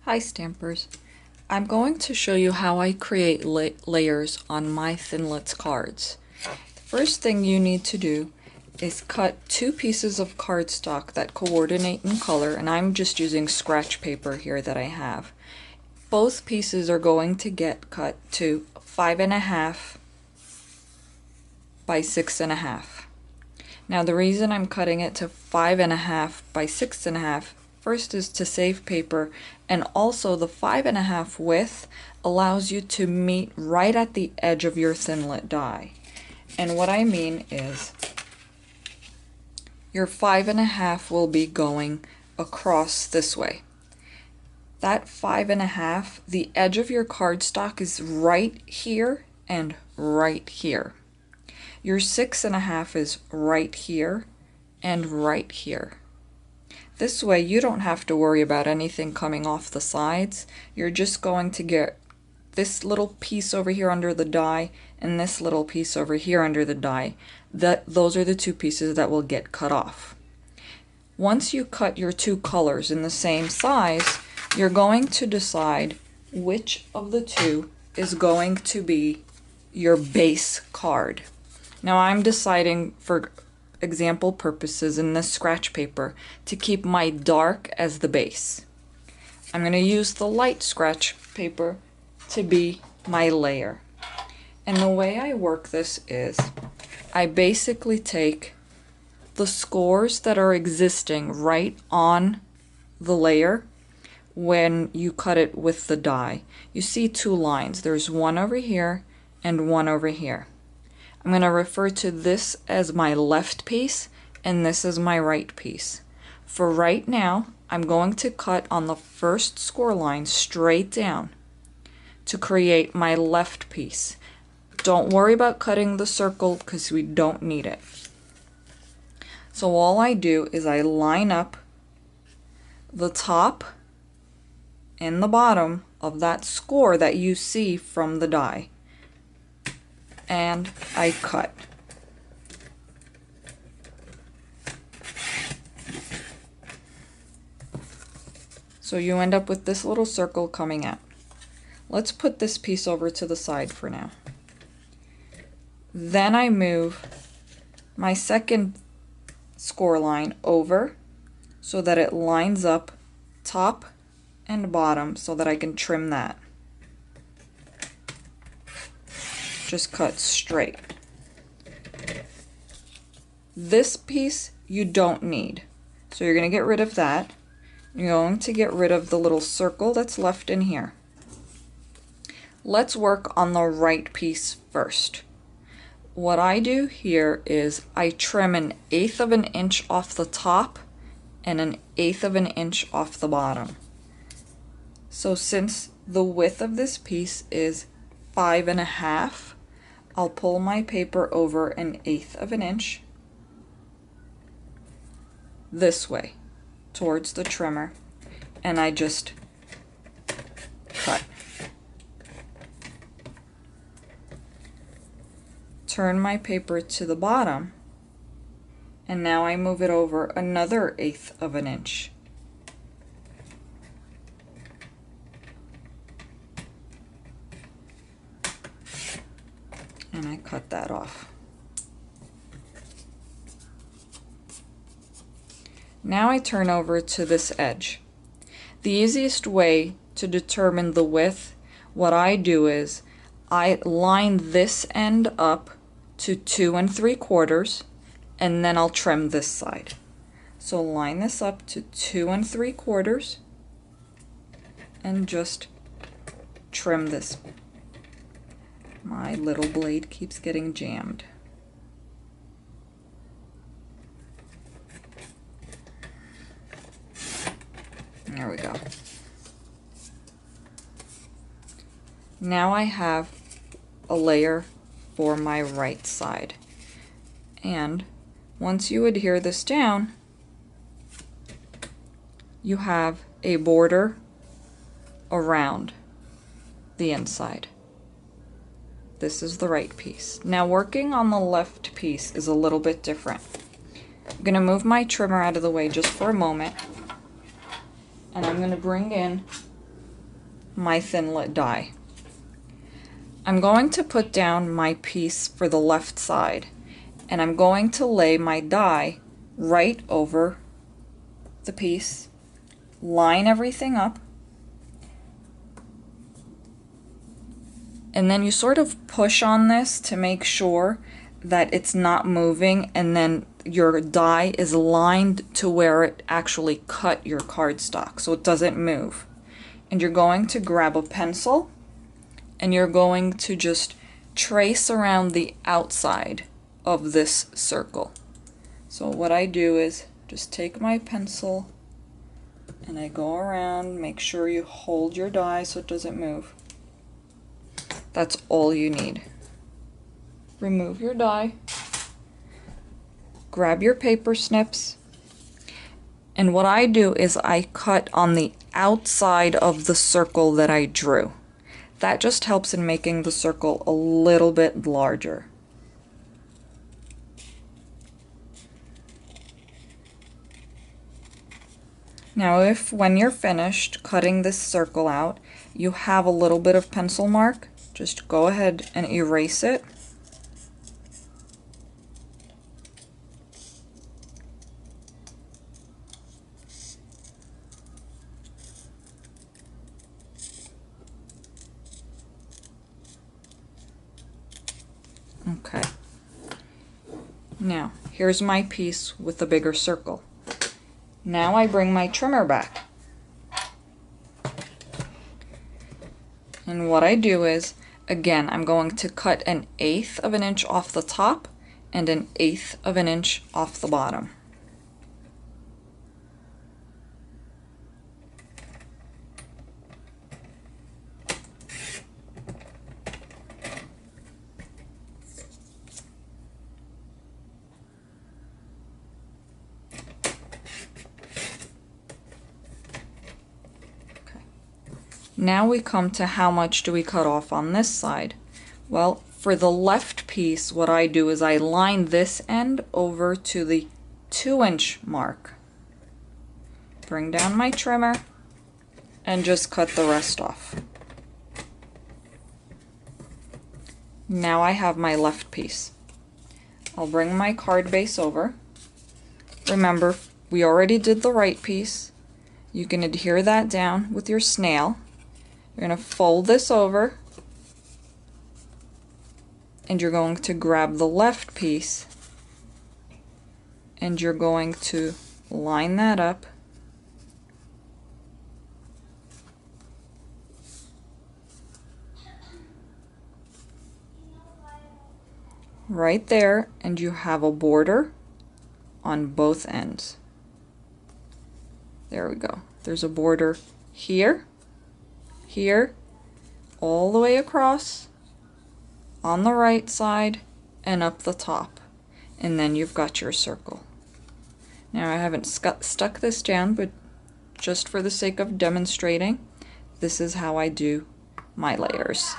Hi Stampers. I'm going to show you how I create layers on my Thinlit cards. The first thing you need to do is cut two pieces of cardstock that coordinate in color, and I'm just using scratch paper here that I have. Both pieces are going to get cut to 5.5 by 6.5. Now the reason I'm cutting it to 5.5 by 6.5 first is to save paper, and also the 5.5 width allows you to meet right at the edge of your Thinlit die. And what I mean is your 5.5 will be going across this way. That 5.5, the edge of your cardstock is right here and right here. Your 6.5 is right here and right here. This way you don't have to worry about anything coming off the sides. You're just going to get this little piece over here under the die and this little piece over here under the die. Those are the two pieces that will get cut off. Once you cut your two colors in the same size, you're going to decide which of the two is going to be your base card. Now I'm deciding, for example purposes in this scratch paper, to keep my dark as the base. I'm going to use the light scratch paper to be my layer. And the way I work this is I basically take the scores that are existing right on the layer when you cut it with the die. You see two lines. There's one over here and one over here. I'm going to refer to this as my left piece and this is my right piece. For right now, I'm going to cut on the first score line straight down to create my left piece. Don't worry about cutting the circle because we don't need it. So all I do is I line up the top and the bottom of that score that you see from the die, and I cut. So you end up with this little circle coming out. Let's put this piece over to the side for now. Then I move my second score line over so that it lines up top and bottom so that I can trim that. Just cut straight. This piece you don't need, so you're going to get rid of that. You're going to get rid of the little circle that's left in here. Let's work on the right piece first. What I do here is I trim 1/8 of an inch off the top and 1/8 of an inch off the bottom. So since the width of this piece is 5.5, I'll pull my paper over 1/8 of an inch this way towards the trimmer, and I just cut. Turn my paper to the bottom, and now I move it over another 1/8 of an inch. And I cut that off. Now I turn over to this edge. The easiest way to determine the width, what I do is I line this end up to 2 3/4, and then I'll trim this side. So line this up to 2 3/4 and just trim this. My little blade keeps getting jammed. There we go. Now I have a layer for my right side. And once you adhere this down, you have a border around the inside. This is the right piece. Now working on the left piece is a little bit different. I'm going to move my trimmer out of the way just for a moment, and I'm going to bring in my Thinlit die. I'm going to put down my piece for the left side, and I'm going to lay my die right over the piece, line everything up, and then you sort of push on this to make sure that it's not moving, and then your die is lined to where it actually cut your cardstock so it doesn't move. And you're going to grab a pencil and you're going to just trace around the outside of this circle. So what I do is just take my pencil and I go around, make sure you hold your die so it doesn't move. That's all you need. Remove your die, grab your paper snips, and what I do is I cut on the outside of the circle that I drew. That just helps in making the circle a little bit larger. Now if when you're finished cutting this circle out, you have a little bit of pencil mark, just go ahead and erase it. Okay. Now, here's my piece with the bigger circle. Now I bring my trimmer back. And what I do is, again, I'm going to cut 1/8 of an inch off the top and 1/8 of an inch off the bottom. Now we come to how much do we cut off on this side. Well, for the left piece, what I do is I line this end over to the 2-inch mark. Bring down my trimmer and just cut the rest off. Now I have my left piece. I'll bring my card base over. Remember, we already did the right piece. You can adhere that down with your snail. You're going to fold this over and you're going to grab the left piece and you're going to line that up right there, and you have a border on both ends. There we go. There's a border here, here, all the way across, on the right side, and up the top. And then you've got your circle. Now I haven't stuck this down, but just for the sake of demonstrating, this is how I do my layers.